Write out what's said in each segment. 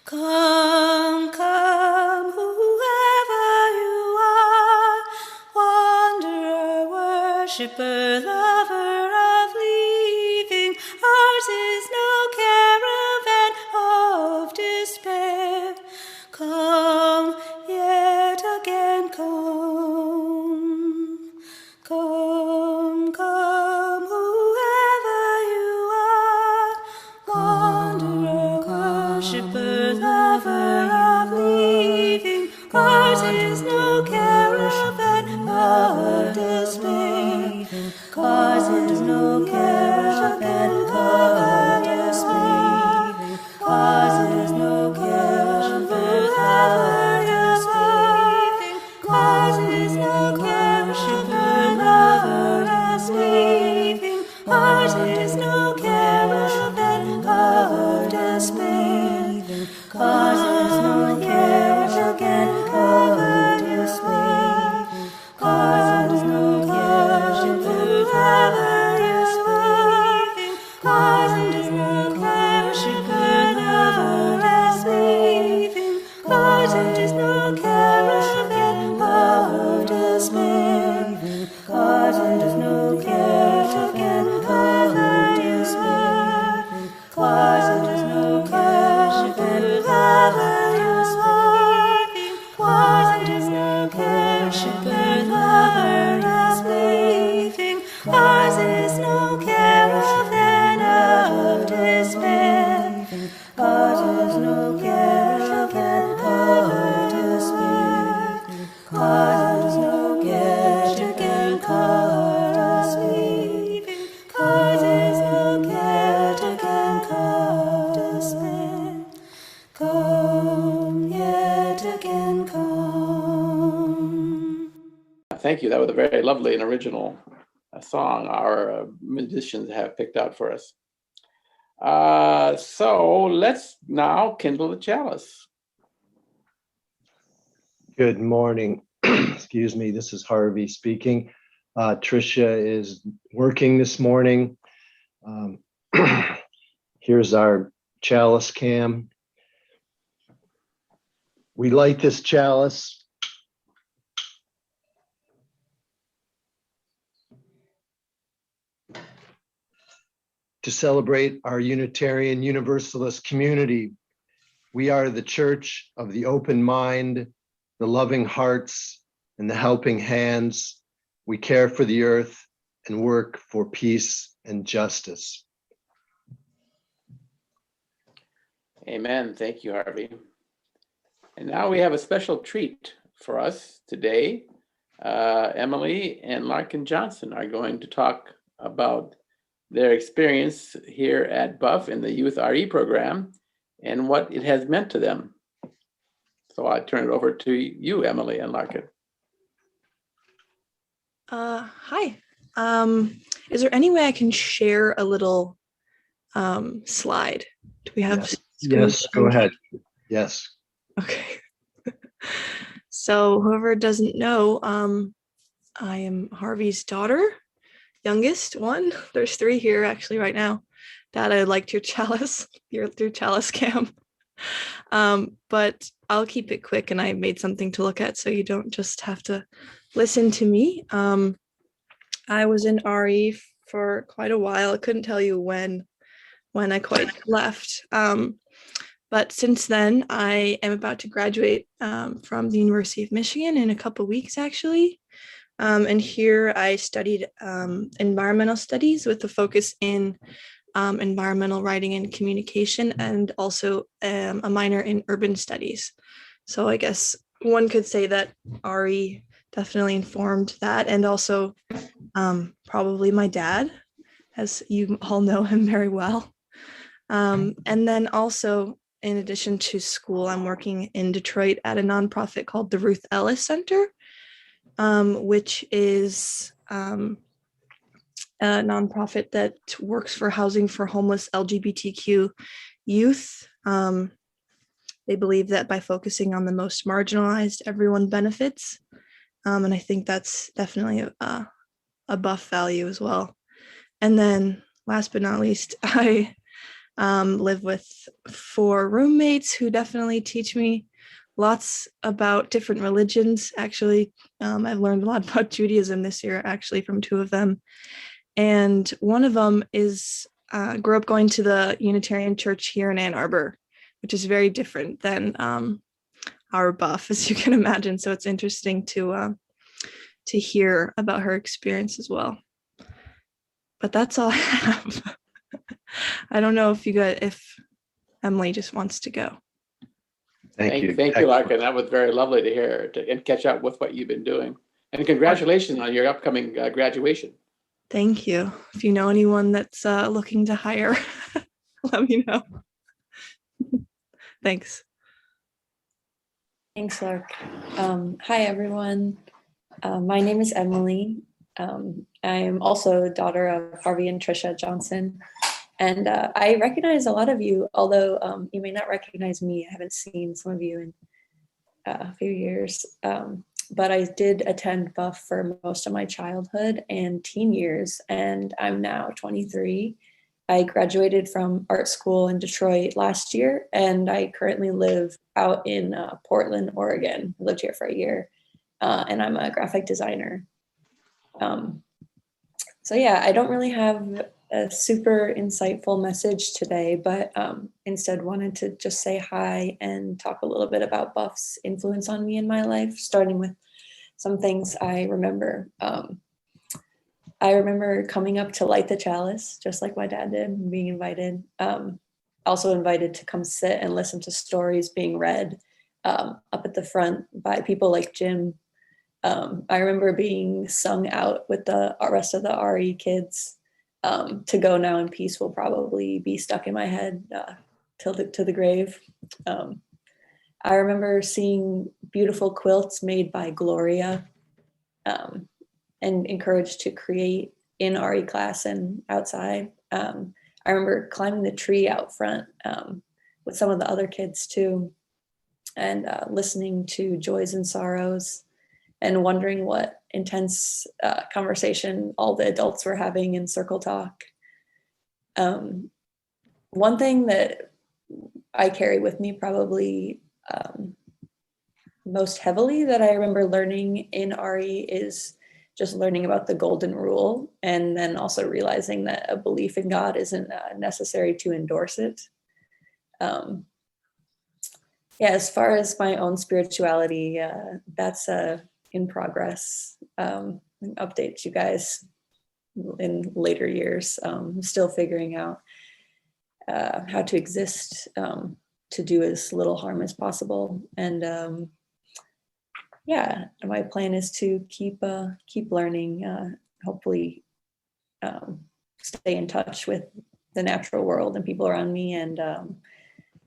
Come, come, whoever you are, wanderer, worshipper, lover of leaving. Ours is no caravan of despair. Come, yet again come. Come, come, whoever you are, wanderer, worshipper, lover of leaving. Ours is no caravan of despair. Ours is no caravan of despair. Ours is no caravan of despair. Ours is no caravan of leaving. Ours is no caravan of despair. Ours is no caravan of despair. Ours is no caravan of despair. Ours is no caravan of despair. Ours is no caravan of despair. Ours is no caravan of despair. Ours is no caravan of despair. Ours is no caravan of despair. Ours is no caravan of despair. Ours is no caravan of despair. Ours is no caravan of despair. Ours is no caravan of despair. Come, yet again come. Thank you. That was a very lovely and original song our musicians have picked out for us. So let's now kindle the chalice. Good morning. Excuse me, this is Harvey speaking. Tricia is working this morning. Here's our chalice cam. We light this chalice to celebrate our Unitarian Universalist community. We are the church of the open mind, the loving hearts, and the helping hands. We care for the earth and work for peace and justice. Amen. Thank you, Harvey. And now we have a special treat for us today. Emily and Larkin Johnson are going to talk about their experience here at BUUF in the Youth RE program and what it has meant to them. So I turn it over to you, Emily and Larkin. Hi. Is there any way I can share a little slide? Do we have? Yes, go ahead. Yes. Okay. So whoever doesn't know, I am Harvey's daughter, youngest one. There's 3 here actually right now. Dad, I liked your chalice, your chalice cam. But I'll keep it quick, and I made something to look at so you don't just have to listen to me. I was in RE for quite a while. I couldn't tell you when I quite left. But since then, I am about to graduate from the University of Michigan in a couple of weeks, actually. And here I studied environmental studies with a focus in environmental writing and communication, and also a minor in urban studies. So I guess one could say that RE definitely informed that, and also probably my dad, as you all know him very well. And then also, in addition to school, I'm working in Detroit at a nonprofit called the Ruth Ellis Center, which is a nonprofit that works for housing for homeless LGBTQ youth. They believe that by focusing on the most marginalized, everyone benefits. And I think that's definitely a BUUF value as well. And then last but not least, I Live with 4 roommates who definitely teach me lots about different religions. Actually, I've learned a lot about Judaism this year, actually, from 2 of them. And one of them is grew up going to the Unitarian Church here in Ann Arbor, which is very different than our BUUF, as you can imagine. So it's interesting to hear about her experience as well. But that's all I have. I don't know if Emily just wants to go. Thank you. Thank you, Larkin. That was very lovely to hear and catch up with what you've been doing. And congratulations on your upcoming graduation. Thank you. If you know anyone that's looking to hire, let me know. Thanks. Thanks, Lark. Hi, everyone. My name is Emily. I'm also a daughter of Harvey and Tricia Johnson. And I recognize a lot of you, although you may not recognize me. I haven't seen some of you in a few years. But I did attend BUUF for most of my childhood and teen years, and I'm now 23. I graduated from art school in Detroit last year, and I currently live out in Portland, Oregon. I lived here for a year, and I'm a graphic designer. So yeah, I don't really have a super insightful message today, but instead wanted to just say hi and talk a little bit about BUUF's influence on me in my life, starting with some things I remember. I remember coming up to light the chalice, just like my dad did, and being invited. Also invited to come sit and listen to stories being read up at the front by people like Jim. I remember being sung out with the rest of the RE kids. To Go Now in Peace will probably be stuck in my head to the grave. I remember seeing beautiful quilts made by Gloria and encouraged to create in RE class and outside. I remember climbing the tree out front with some of the other kids too, and listening to Joys and Sorrows and wondering what intense conversation all the adults were having in circle talk. One thing that I carry with me probably most heavily that I remember learning in RE is just learning about the golden rule, and then also realizing that a belief in God isn't necessary to endorse it. Yeah, as far as my own spirituality, that's in progress. Update you guys in later years. I'm still figuring out how to exist to do as little harm as possible. And yeah, my plan is to keep learning, hopefully stay in touch with the natural world and people around me. And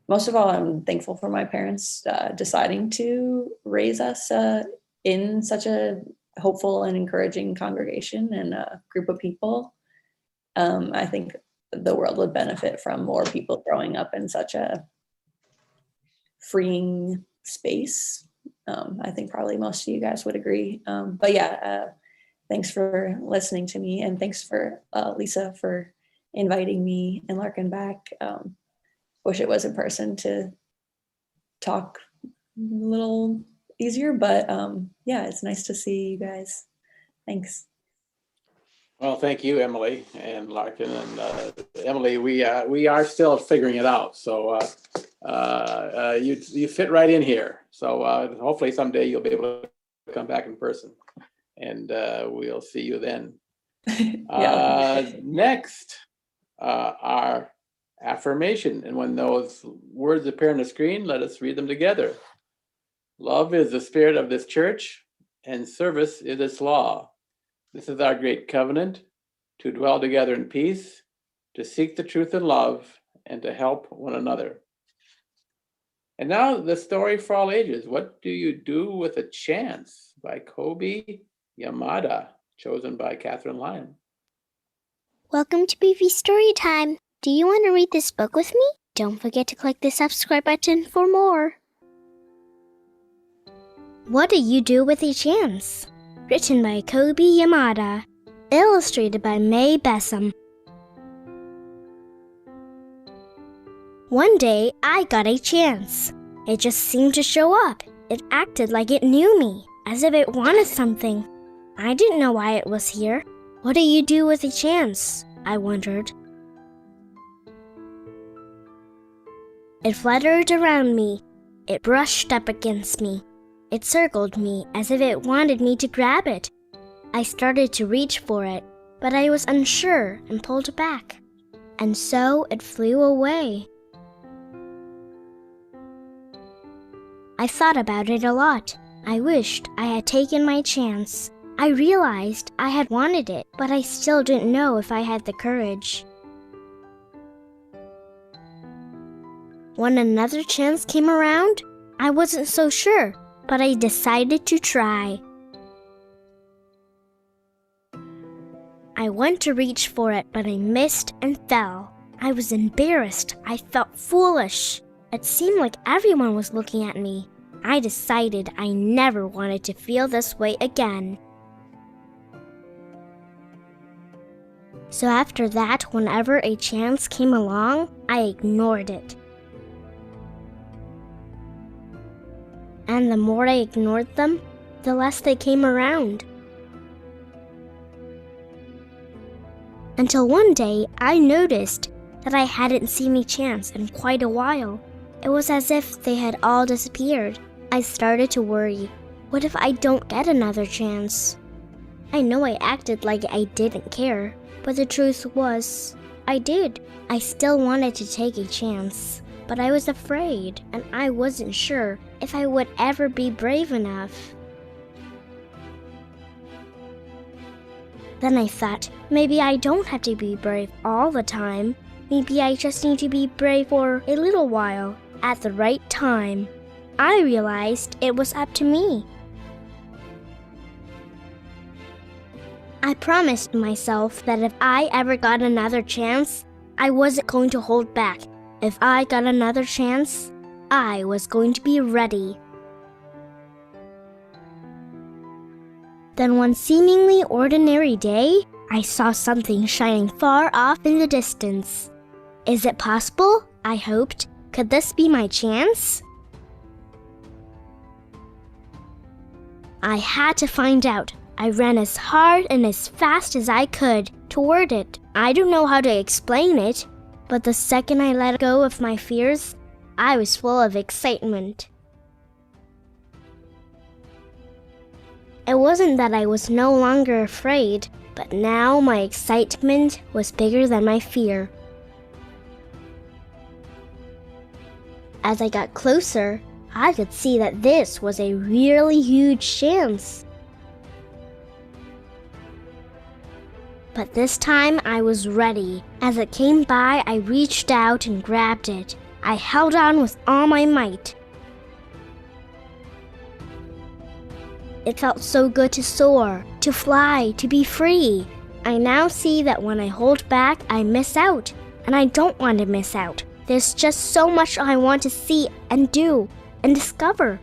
most of all, I'm thankful for my parents deciding to raise us in such a hopeful and encouraging congregation and a group of people. I think the world would benefit from more people growing up in such a freeing space. I think probably most of you guys would agree. But yeah, thanks for listening to me, and thanks for Lisa for inviting me and Larkin back. Wish it was in person to talk a little easier, but yeah, it's nice to see you guys. Thanks. Well, thank you, Emily and Larkin. And Emily, we are still figuring it out. So you fit right in here. So hopefully someday you'll be able to come back in person, and we'll see you then. Yeah. Next, our affirmation. And when those words appear on the screen, let us read them together. Love is the spirit of this church, and service is its law. This is our great covenant, to dwell together in peace, to seek the truth in love, and to help one another. And now the story for all ages. What do you do with a chance? By Kobi Yamada, chosen by Katharine Lyon. Welcome to BV Story Time. Do you want to read this book with me? Don't forget to click the subscribe button for more. What do you do with a chance? Written by Kobi Yamada. Illustrated by May Bessam. One day, I got a chance. It just seemed to show up. It acted like it knew me, as if it wanted something. I didn't know why it was here. What do you do with a chance? I wondered. It fluttered around me. It brushed up against me. It circled me as if it wanted me to grab it. I started to reach for it, but I was unsure and pulled back. And so it flew away. I thought about it a lot. I wished I had taken my chance. I realized I had wanted it, but I still didn't know if I had the courage. When another chance came around, I wasn't so sure, but I decided to try. I went to reach for it, but I missed and fell. I was embarrassed. I felt foolish. It seemed like everyone was looking at me. I decided I never wanted to feel this way again. So after that, whenever a chance came along, I ignored it. And the more I ignored them, the less they came around. Until one day, I noticed that I hadn't seen a chance in quite a while. It was as if they had all disappeared. I started to worry. What if I don't get another chance? I know I acted like I didn't care, but the truth was, I did. I still wanted to take a chance, but I was afraid, and I wasn't sure if I would ever be brave enough. Then I thought, maybe I don't have to be brave all the time. Maybe I just need to be brave for a little while, at the right time. I realized it was up to me. I promised myself that if I ever got another chance, I wasn't going to hold back. If I got another chance, I was going to be ready. Then one seemingly ordinary day, I saw something shining far off in the distance. Is it possible? I hoped. Could this be my chance? I had to find out. I ran as hard and as fast as I could toward it. I don't know how to explain it, but the second I let go of my fears, I was full of excitement. It wasn't that I was no longer afraid, but now my excitement was bigger than my fear. As I got closer, I could see that this was a really huge chance. But this time I was ready. As it came by, I reached out and grabbed it. I held on with all my might. It felt so good to soar, to fly, to be free. I now see that when I hold back, I miss out. And I don't want to miss out. There's just so much I want to see and do and discover.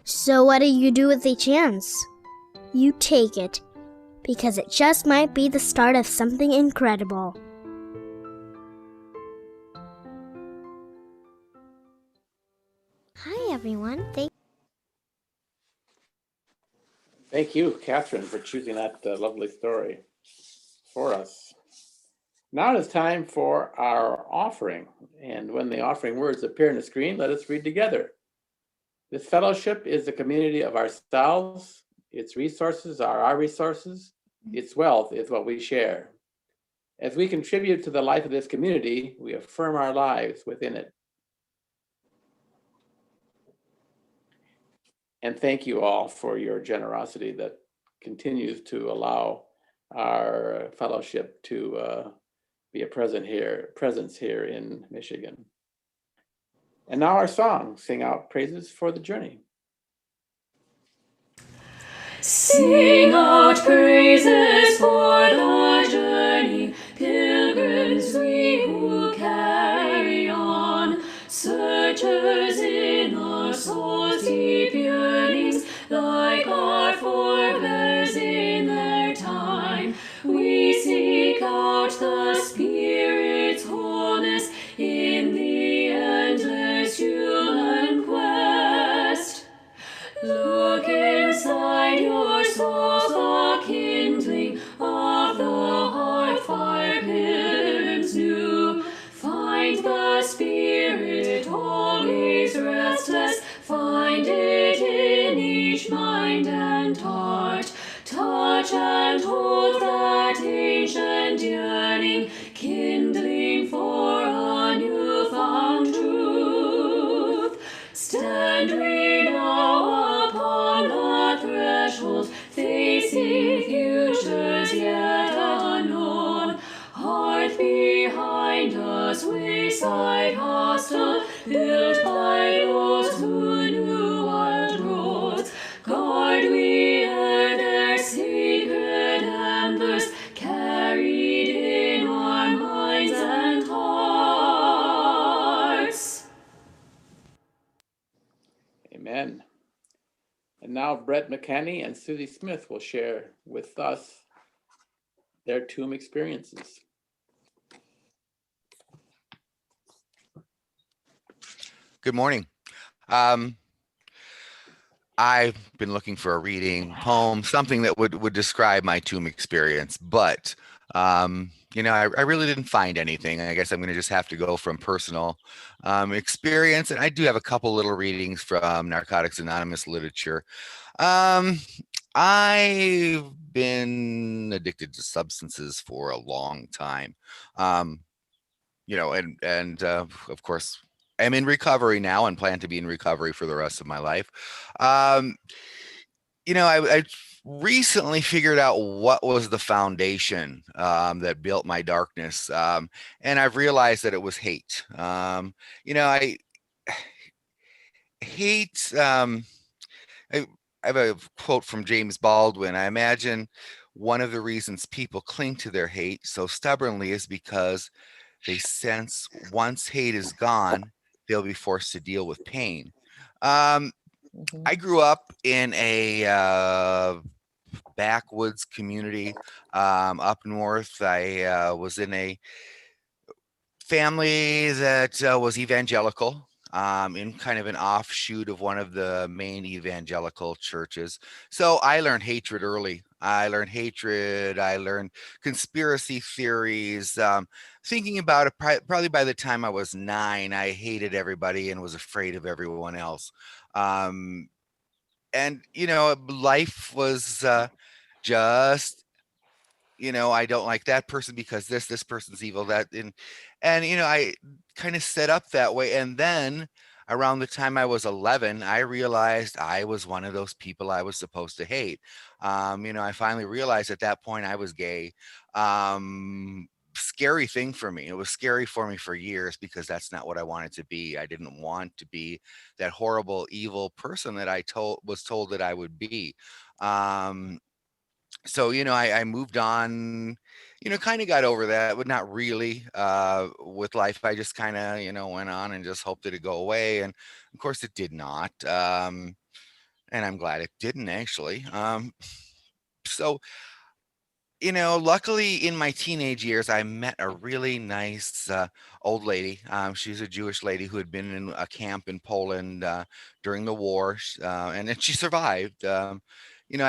So what do you do with a chance? You take it, because it just might be the start of something incredible. Hi everyone, Thank you, Katharine, for choosing that lovely story for us. Now it is time for our offering. And when the offering words appear on the screen, let us read together. This fellowship is the community of ourselves. Its resources are our resources. Its wealth is what we share. As we contribute to the life of this community, we affirm our lives within it. And thank you all for your generosity that continues to allow our fellowship to be a presence here in Michigan. And now our song, Sing Out Praises for the Journey. Sing out praises for the journey, pilgrims we who carry on, searchers in the soul's deep yearnings, like our forebears in their time. We seek out the Spirit wayside hostel, built by those who knew wild roads. Guard we ere their sacred embers, carried in our minds and hearts. Amen. And now Brett Maccani and Suzi Smith will share with us their tomb experiences. Good morning. I've been looking for a reading, poem, something that would describe my tomb experience, but I really didn't find anything. I guess I'm going to just have to go from personal experience, and I do have a couple little readings from Narcotics Anonymous literature. I've been addicted to substances for a long time, and of course, I'm in recovery now and plan to be in recovery for the rest of my life. I recently figured out what was the foundation that built my darkness, and I've realized that it was hate. I hate. I have a quote from James Baldwin. I imagine one of the reasons people cling to their hate so stubbornly is because they sense once hate is gone, they'll be forced to deal with pain. I grew up in a backwoods community up north. I was in a family that was evangelical, in kind of an offshoot of one of the main evangelical churches. So I learned hatred early. I learned conspiracy theories. Thinking about it, probably by the time I was 9, I hated everybody and was afraid of everyone else. Life was just, I don't like that person because this person's evil, I kind of set up that way. And then around the time I was 11, I realized I was one of those people I was supposed to hate. I finally realized at that point I was gay. Scary thing for me. It was scary for me for years because that's not what I wanted to be. I didn't want to be that horrible, evil person that I was told that I would be. I moved on, kind of got over that, but not really with life. I just kind of, went on and just hoped it'd go away. And of course it did not. And I'm glad it didn't actually. So luckily in my teenage years, I met a really nice old lady. She's a Jewish lady who had been in a camp in Poland during the war, and then she survived. I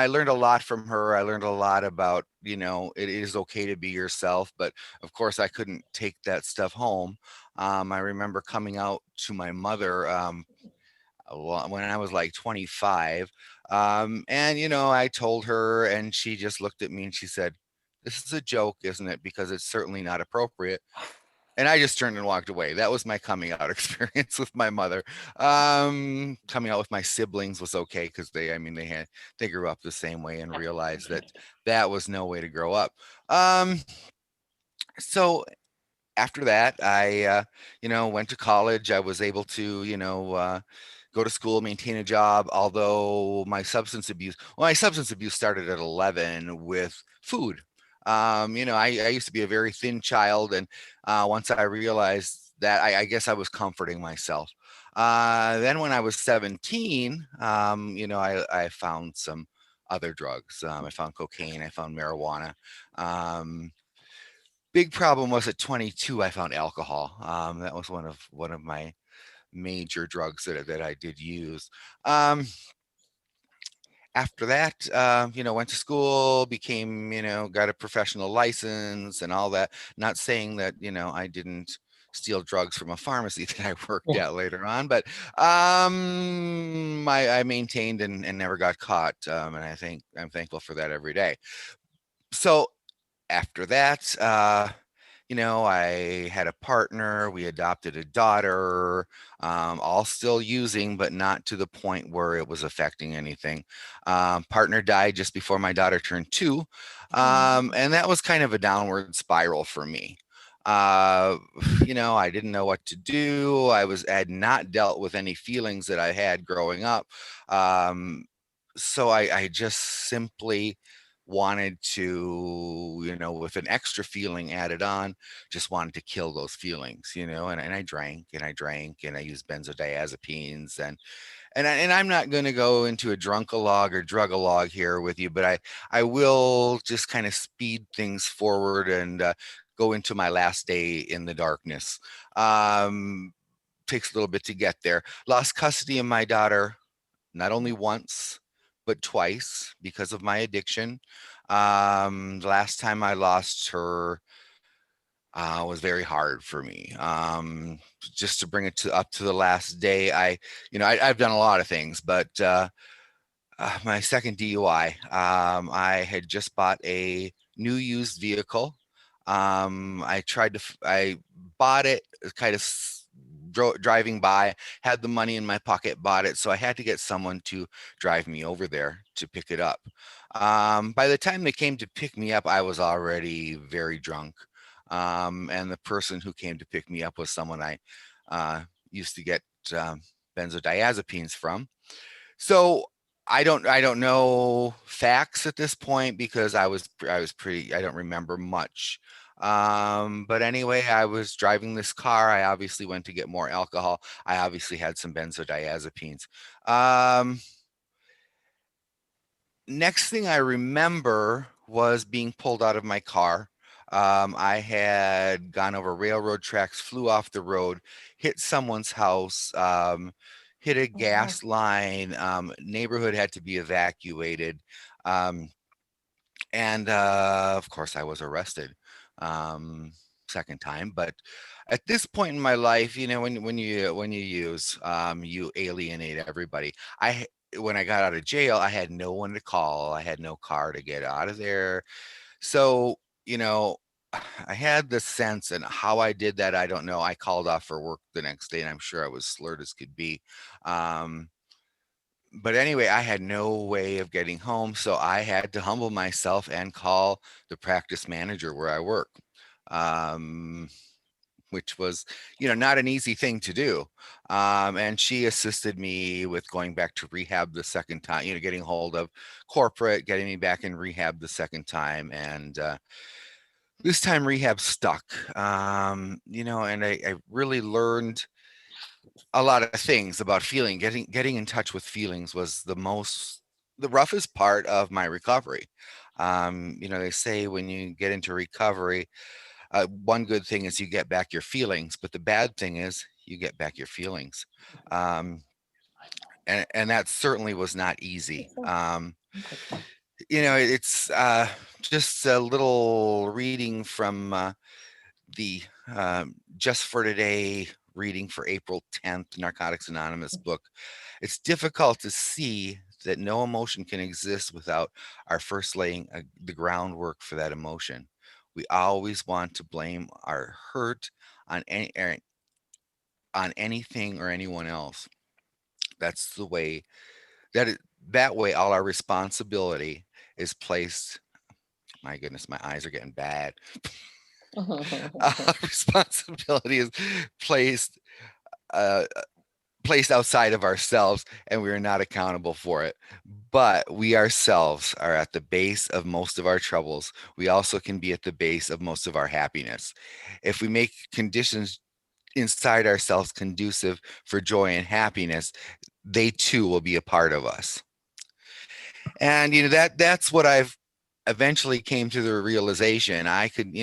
learned a lot from her. I learned a lot about, it is okay to be yourself, but of course I couldn't take that stuff home. I remember coming out to my mother when I was like 25. I told her and she just looked at me and she said, "This is a joke, isn't it? Because it's certainly not appropriate." And I just turned and walked away. That was my coming out experience with my mother. Coming out with my siblings was okay because they grew up the same way and realized that was no way to grow up. So after that, I went to college. I was able to go to school, maintain a job, although my substance abuse started at 11 with food. I used to be a very thin child, and once I realized that, I guess I was comforting myself. Then when I was 17, I found some other drugs. I found cocaine, I found marijuana. Big problem was at 22, I found alcohol. That was one of my major drugs that I did use. After that, went to school, became, got a professional license and all that. Not saying that, I didn't steal drugs from a pharmacy that I worked at later on, but I maintained and never got caught. And I'm thankful for that every day. So after that, I had a partner, we adopted a daughter, all still using, but not to the point where it was affecting anything. Partner died just before my daughter turned 2. And that was kind of a downward spiral for me. Uh, I didn't know what to do. had not dealt with any feelings that I had growing up. So I just simply wanted to, with an extra feeling added on, just wanted to kill those feelings, and I drank and I drank and I used benzodiazepines and I'm not going to go into a drunkalog or drugalog here with you, but I will just kind of speed things forward and go into my last day in the darkness. Takes a little bit to get there. Lost custody of my daughter, not only once, but twice because of my addiction. The last time I lost her was very hard for me. Just to bring it up to the last day, I've done a lot of things, but my second DUI, I had just bought a new used vehicle. I bought it kind of driving by, had the money in my pocket, bought it. So I had to get someone to drive me over there to pick it up. By the time they came to pick me up, I was already very drunk. And the person who came to pick me up was someone I used to get benzodiazepines from. So I don't know facts at this point because I was pretty, I don't remember much. But anyway, I was driving this car. I obviously went to get more alcohol. I obviously had some benzodiazepines. Next thing I remember was being pulled out of my car. I had gone over railroad tracks, flew off the road, hit someone's house, hit a gas line. Neighborhood had to be evacuated. And of course, I was arrested second time. But at this point in my life, when you use, you alienate everybody. When I got out of jail, I had no one to call. I had no car to get out of there. So, I had the sense, and how I did that, I don't know. I called off for work the next day, and I'm sure I was slurred as could be. But anyway, I had no way of getting home, so I had to humble myself and call the practice manager where I work, which was, not an easy thing to do. And she assisted me with going back to rehab the second time, getting hold of corporate, getting me back in rehab the second time. And this time rehab stuck, and I really learned a lot of things about feeling. Getting in touch with feelings was the roughest part of my recovery. They say when you get into recovery, one good thing is you get back your feelings, but the bad thing is you get back your feelings. And that certainly was not easy. It's just a little reading from the Just for Today reading for April 10th, Narcotics Anonymous book. It's difficult to see that no emotion can exist without our first laying the groundwork for that emotion. We always want to blame our hurt on anything or anyone else. That's the way that way all our responsibility is placed. My goodness, my eyes are getting bad. Responsibility is placed outside of ourselves, and we are not accountable for it. But we ourselves are at the base of most of our troubles. We also can be at the base of most of our happiness. If we make conditions inside ourselves conducive for joy and happiness, they too will be a part of us. And that's what I've eventually came to the realization. I could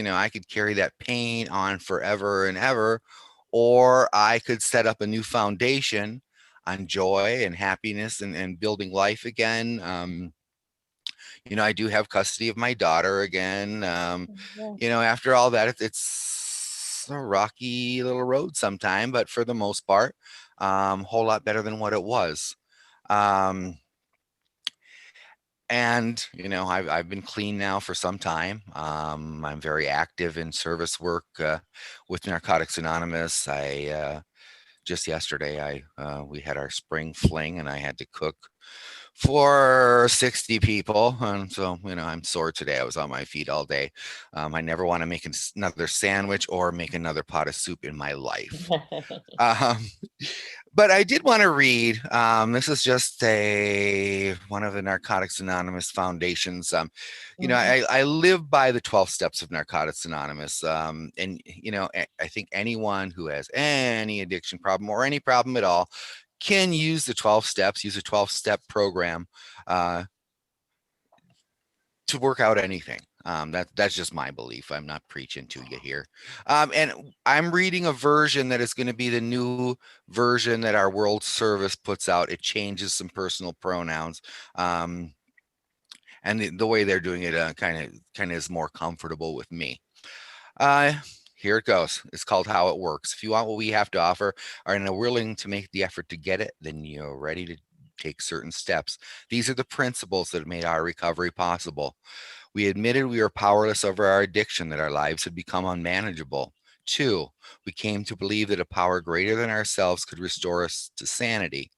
carry that pain on forever and ever, or I could set up a new foundation on joy and happiness and building life again. I do have custody of my daughter again. After all that, it's a rocky little road sometime, but for the most part, whole lot better than what it was. And I've been clean now for some time. I'm very active in service work with Narcotics Anonymous. Just yesterday we had our spring fling, and I had to cook for 60 people. And so, I'm sore today. I was on my feet all day. I never want to make another sandwich or make another pot of soup in my life. Um, but I did want to read. This is just one of the Narcotics Anonymous foundations. I live by the 12 steps of Narcotics Anonymous. And I think anyone who has any addiction problem or any problem at all can use the 12 steps, use a 12-step program to work out anything. That's just my belief. I'm not preaching to you here. And I'm reading a version that is going to be the new version that our World Service puts out. It changes some personal pronouns. And the way they're doing it kind of is more comfortable with me. Here it goes. It's called How It Works. If you want what we have to offer and are willing to make the effort to get it, then you're ready to take certain steps. These are the principles that made our recovery possible. We admitted we were powerless over our addiction, that our lives had become unmanageable. 2, we came to believe that a power greater than ourselves could restore us to sanity.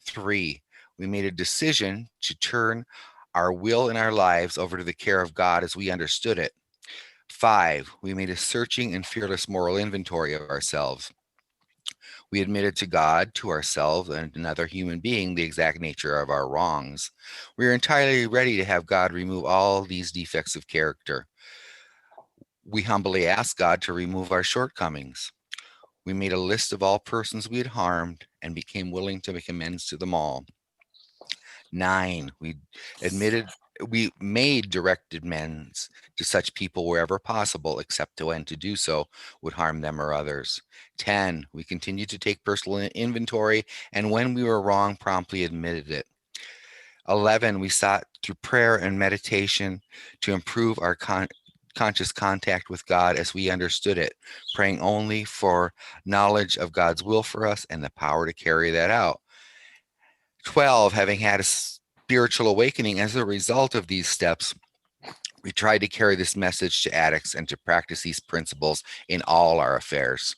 3, we made a decision to turn our will and our lives over to the care of God as we understood it. 5, we made a searching and fearless moral inventory of ourselves. We admitted to God, to ourselves, and another human being the exact nature of our wrongs. We are entirely ready to have God remove all these defects of character. We humbly asked God to remove our shortcomings. We made a list of all persons we had harmed and became willing to make amends to them all. 9, we made direct amends to such people wherever possible, except when to do so would harm them or others. 10, we continued to take personal inventory, and when we were wrong, promptly admitted it. 11, we sought through prayer and meditation to improve our conscious contact with God as we understood it, praying only for knowledge of God's will for us and the power to carry that out. 12, having had a spiritual awakening as a result of these steps, we tried to carry this message to addicts and to practice these principles in all our affairs.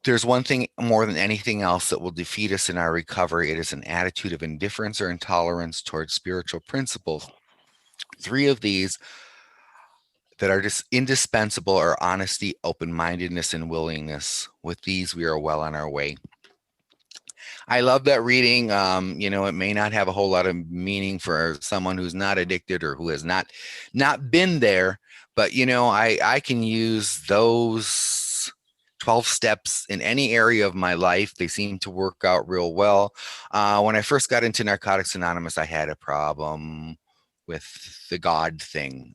There's one thing more than anything else that will defeat us in our recovery. It is an attitude of indifference or intolerance towards spiritual principles. 3 of these that are just indispensable are honesty, open-mindedness, and willingness. With these, we are well on our way. I love that reading. It may not have a whole lot of meaning for someone who's not addicted or who has not been there, but I can use those 12 steps in any area of my life. They seem to work out real well. When I first got into Narcotics Anonymous, I had a problem with the God thing.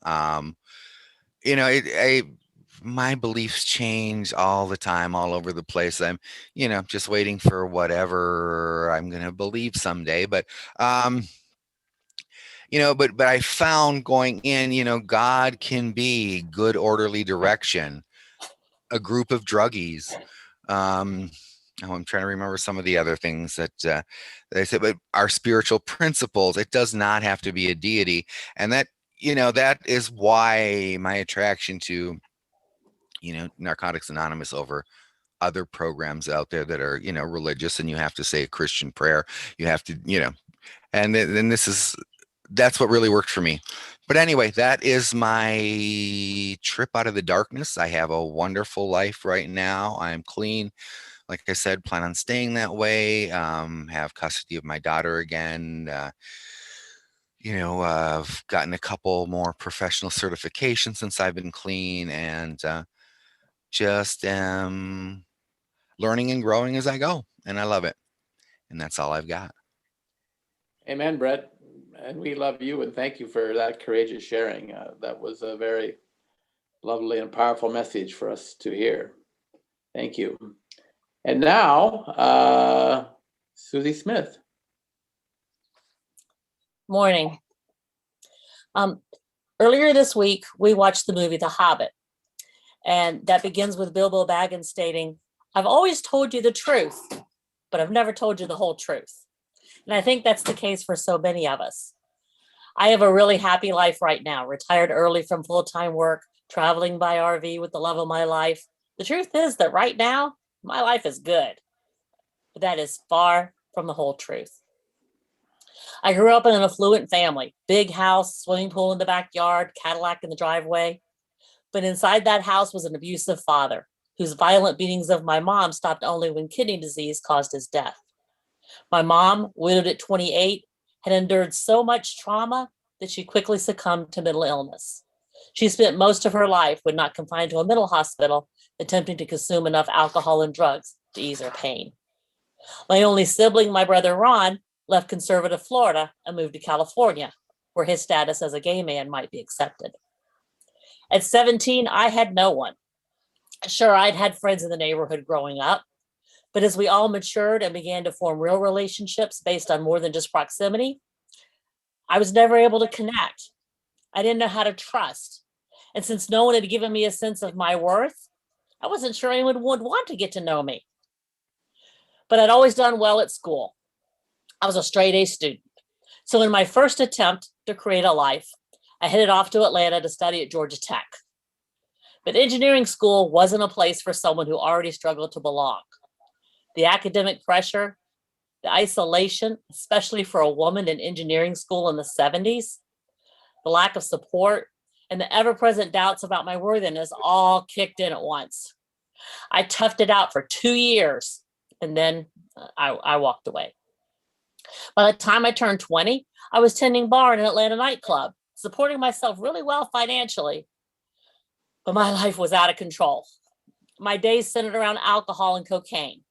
My beliefs change all the time, all over the place. I'm, just waiting for whatever I'm going to believe someday. But, but I found going in, God can be good, orderly direction, a group of druggies. I'm trying to remember some of the other things that I said, but our spiritual principles, it does not have to be a deity. And that, that is why my attraction to Narcotics Anonymous over other programs out there that are, religious, and you have to say a Christian prayer. You have to, and then that's what really worked for me. But anyway, that is my trip out of the darkness. I have a wonderful life right now. I'm clean. Like I said, plan on staying that way. Have custody of my daughter again. I've gotten a couple more professional certifications since I've been clean, and just learning and growing as I go, and I love it. And that's all I've got. Amen, Brett. And we love you, and thank you for that courageous sharing. That was a very lovely and powerful message for us to hear. Thank you. And now, Suzi Smith. Morning. Earlier this week, we watched the movie The Hobbit. And that begins with Bilbo Baggins stating, "I've always told you the truth, but I've never told you the whole truth." And I think that's the case for so many of us. I have a really happy life right now, retired early from full-time work, traveling by RV with the love of my life. The truth is that right now, my life is good, but that is far from the whole truth. I grew up in an affluent family, big house, swimming pool in the backyard, Cadillac in the driveway. But inside that house was an abusive father whose violent beatings of my mom stopped only when kidney disease caused his death. My mom, widowed at 28, had endured so much trauma that she quickly succumbed to mental illness. She spent most of her life, when not confined to a mental hospital, attempting to consume enough alcohol and drugs to ease her pain. My only sibling, my brother Ron, left conservative Florida and moved to California, where his status as a gay man might be accepted. At 17, I had no one. Sure, I'd had friends in the neighborhood growing up, but as we all matured and began to form real relationships based on more than just proximity, I was never able to connect. I didn't know how to trust. And since no one had given me a sense of my worth, I wasn't sure anyone would want to get to know me. But I'd always done well at school. I was a straight A student. So in my first attempt to create a life, I headed off to Atlanta to study at Georgia Tech. But engineering school wasn't a place for someone who already struggled to belong. The academic pressure, the isolation, especially for a woman in engineering school in the 70s, the lack of support, and the ever-present doubts about my worthiness all kicked in at once. I toughed it out for 2 years, and then I walked away. By the time I turned 20, I was tending bar in an Atlanta nightclub, supporting myself really well financially, but my life was out of control. My days centered around alcohol and cocaine.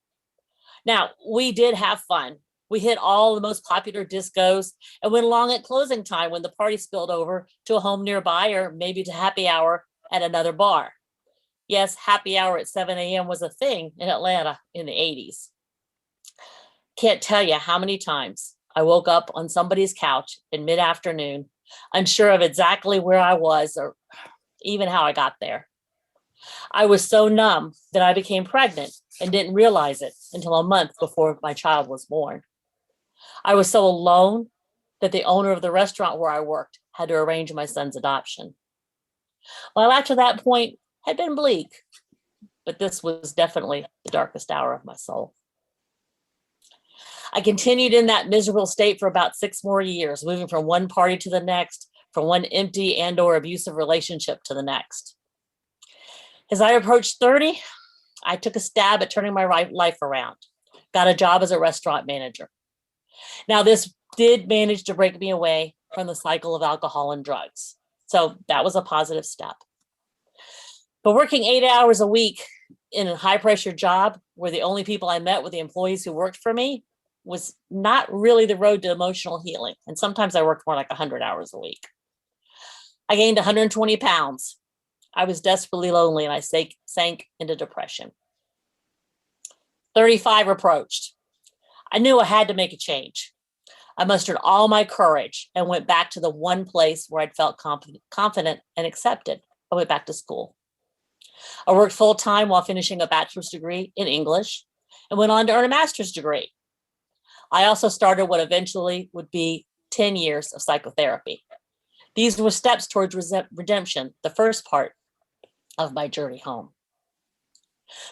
Now, we did have fun. We hit all the most popular discos and went along at closing time when the party spilled over to a home nearby or maybe to happy hour at another bar. Yes, happy hour at 7 a.m. was a thing in Atlanta in the 80s. Can't tell you how many times I woke up on somebody's couch in mid-afternoon, unsure of exactly where I was or even how I got there. I was so numb that I became pregnant and didn't realize it until a month before my child was born. I was so alone that the owner of the restaurant where I worked had to arrange my son's adoption. Well, after that point had been bleak, but this was definitely the darkest hour of my soul. I continued in that miserable state for about 6 more years, moving from one party to the next, from one empty and or abusive relationship to the next. As I approached 30, I took a stab at turning my life around, got a job as a restaurant manager. Now, this did manage to break me away from the cycle of alcohol and drugs. So that was a positive step. But working 8 hours a week in a high pressure job where the only people I met were the employees who worked for me was not really the road to emotional healing. And sometimes I worked more like 100 hours a week. I gained 120 pounds. I was desperately lonely and I sank into depression. 35 approached. I knew I had to make a change. I mustered all my courage and went back to the one place where I'd felt confident and accepted. I went back to school. I worked full time while finishing a bachelor's degree in English and went on to earn a master's degree. I also started what eventually would be 10 years of psychotherapy. These were steps towards redemption, the first part of my journey home.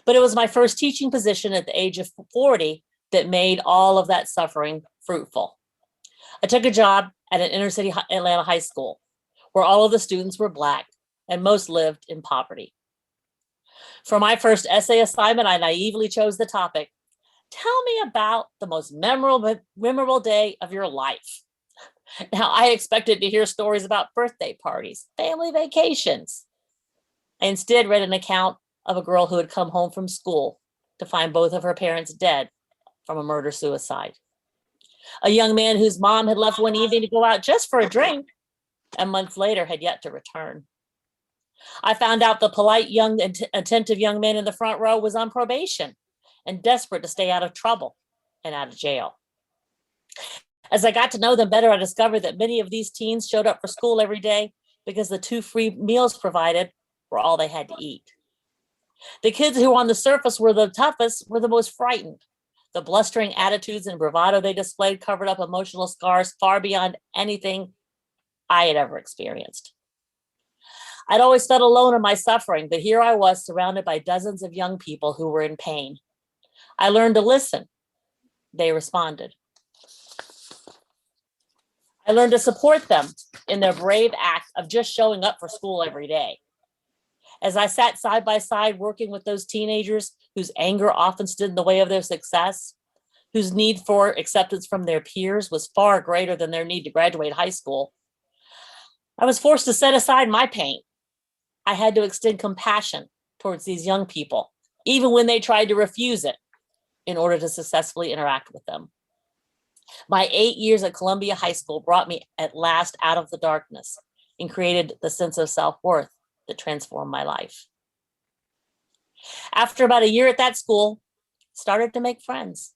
But it was my first teaching position at the age of 40 that made all of that suffering fruitful. I took a job at an inner city Atlanta high school where all of the students were Black and most lived in poverty. For my first essay assignment, I naively chose the topic, "Tell me about the most memorable day of your life." Now, I expected to hear stories about birthday parties, family vacations. I instead read an account of a girl who had come home from school to find both of her parents dead from a murder-suicide. A young man whose mom had left one evening to go out just for a drink and months later had yet to return. I found out the polite, young, attentive young man in the front row was on probation and desperate to stay out of trouble and out of jail. As I got to know them better, I discovered that many of these teens showed up for school every day because the 2 free meals provided were all they had to eat. The kids who on the surface were the toughest were the most frightened. The blustering attitudes and bravado they displayed covered up emotional scars far beyond anything I had ever experienced. I'd always felt alone in my suffering, but here I was surrounded by dozens of young people who were in pain. I learned to listen. They responded. I learned to support them in their brave act of just showing up for school every day. As I sat side by side working with those teenagers whose anger often stood in the way of their success, whose need for acceptance from their peers was far greater than their need to graduate high school, I was forced to set aside my pain. I had to extend compassion towards these young people, even when they tried to refuse it, in order to successfully interact with them. My 8 years at Columbia High School brought me at last out of the darkness and created the sense of self-worth that transformed my life. After about a year at that school, I started to make friends.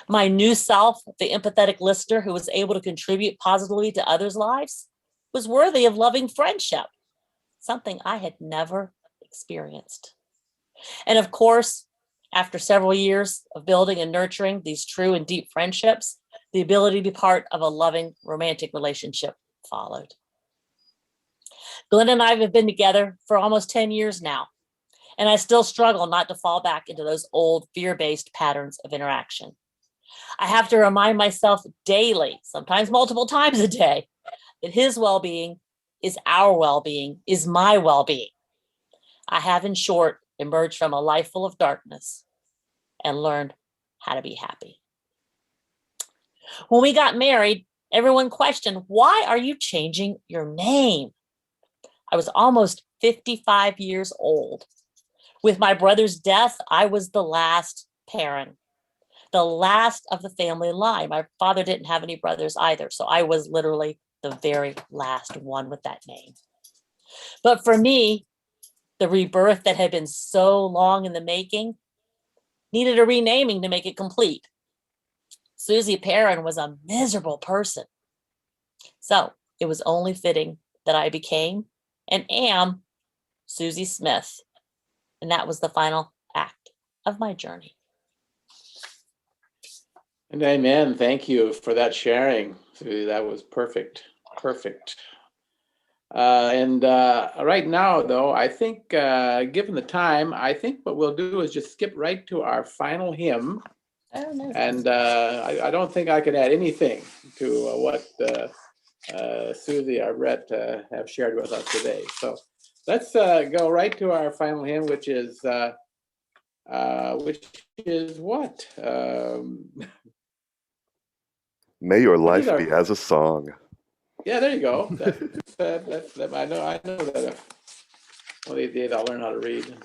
My new self, the empathetic listener who was able to contribute positively to others' lives, was worthy of loving friendship, something I had never experienced. And of course, after several years of building and nurturing these true and deep friendships, the ability to be part of a loving romantic relationship followed. Glenn and I have been together for almost 10 years now, and I still struggle not to fall back into those old fear-based patterns of interaction. I have to remind myself daily, sometimes multiple times a day, that his well-being is our well-being, is my well-being. I have, in short, emerged from a life full of darkness and learned how to be happy. When we got married, everyone questioned, why are you changing your name? I was almost 55 years old. With my brother's death, I was the last parent, the last of the family line. My father didn't have any brothers either, so I was literally the very last one with that name. But for me, the rebirth that had been so long in the making needed a renaming to make it complete. Suzi Perrin was a miserable person. So it was only fitting that I became and am Suzi Smith. And that was the final act of my journey. And amen. Thank you for that sharing, Suzi. That was perfect. Perfect. And right now, though, I think, given the time, I think what we'll do is just skip right to our final hymn. Oh, no. And I don't think I could add anything to what Suzi or Brett have shared with us today. So let's go right to our final hymn, which is what? May your What is life our- be as a song. Yeah, there you go. I know that one of these days I'll learn how to read.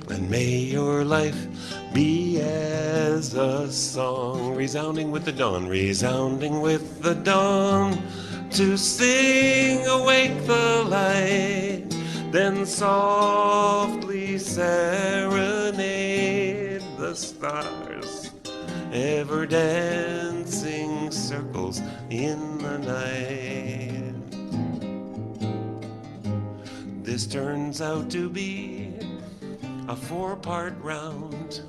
And may your life be as a song, resounding with the dawn, resounding with the dawn, to sing awake the light, then softly serenade the stars, ever dancing circles in the night. This turns out to be a 4-part round.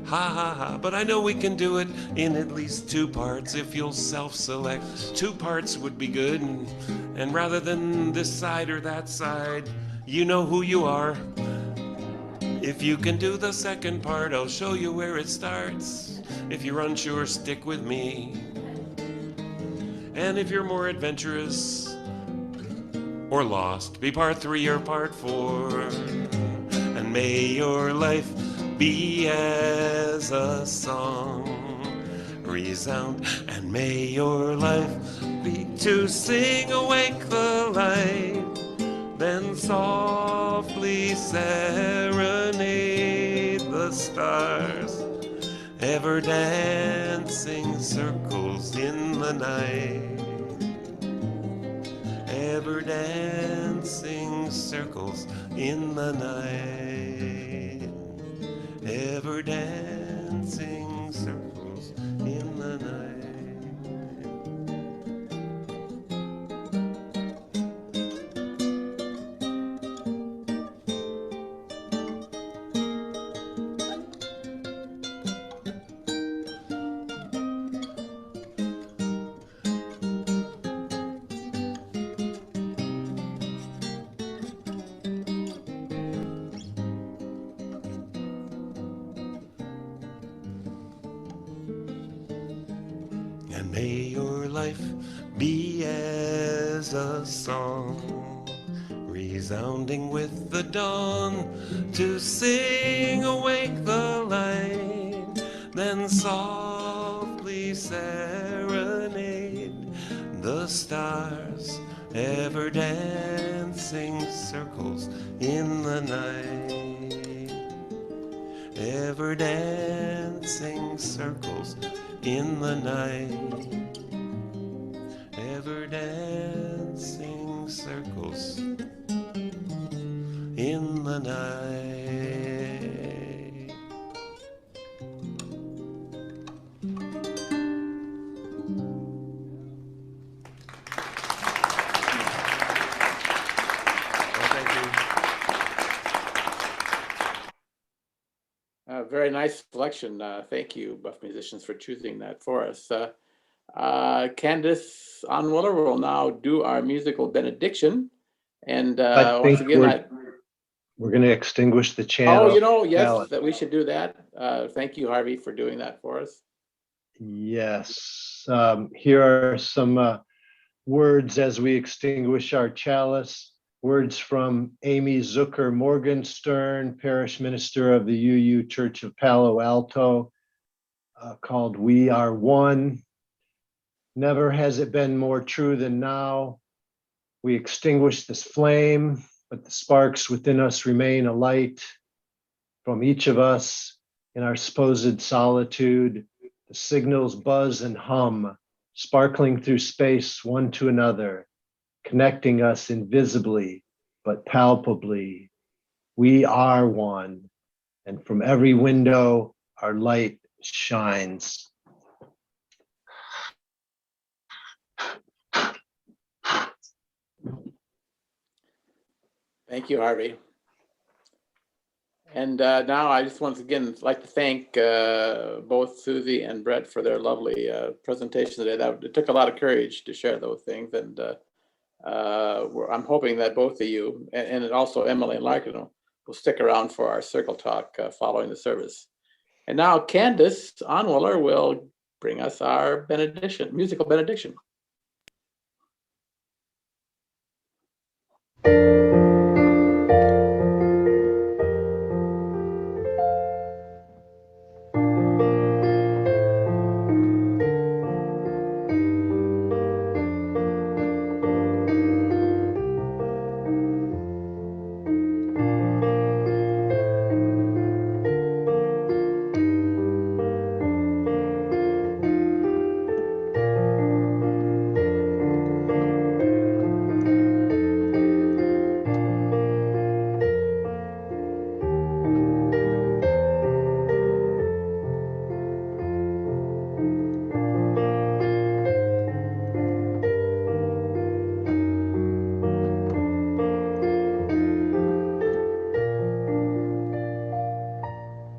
Ha ha ha, but I know we can do it in at least 2 parts if you'll self-select. 2 parts would be good, and rather than this side or that side, you know who you are. If you can do the second part, I'll show you where it starts. If you're unsure, stick with me. And if you're more adventurous or lost, be part 3 or part 4. And may your life be as a song, resound, and may your life be to sing awake the light, then softly serenade the stars, ever dancing circles in the night, ever dancing circles in the night, ever dancing circles in the night. And may your life be as a song, resounding with the dawn, to sing awake the light, then softly serenade the stars, ever dancing circles in the night, ever dancing circles in the night, ever dancing circles in the night. Well, thank you. Very nice selection. Thank you, Buff musicians, for choosing that for us. Candace Onwiller will now do our musical benediction. And I once think again, we're going to extinguish the channel. yes, chalice. that we should do that. Thank you, Harvey, for doing that for us. Yes. Here are some words as we extinguish our chalice. Words from Amy Zucker Morgenstern, parish minister of the UU Church of Palo Alto, called "We Are One." Never has it been more true than now. We extinguish this flame, but the sparks within us remain alight. From each of us in our supposed solitude, the signals buzz and hum, sparkling through space one to another, connecting us invisibly but palpably. We are one, and from every window our light shines. Thank you, Harvey. And now I just once again like to thank both Suzi and Brett for their lovely presentation today. It took a lot of courage to share those things, and I'm hoping that both of you and also Emily and Larkin will stick around for our circle talk following the service. And now Candace Onwiller will bring us our benediction, musical benediction.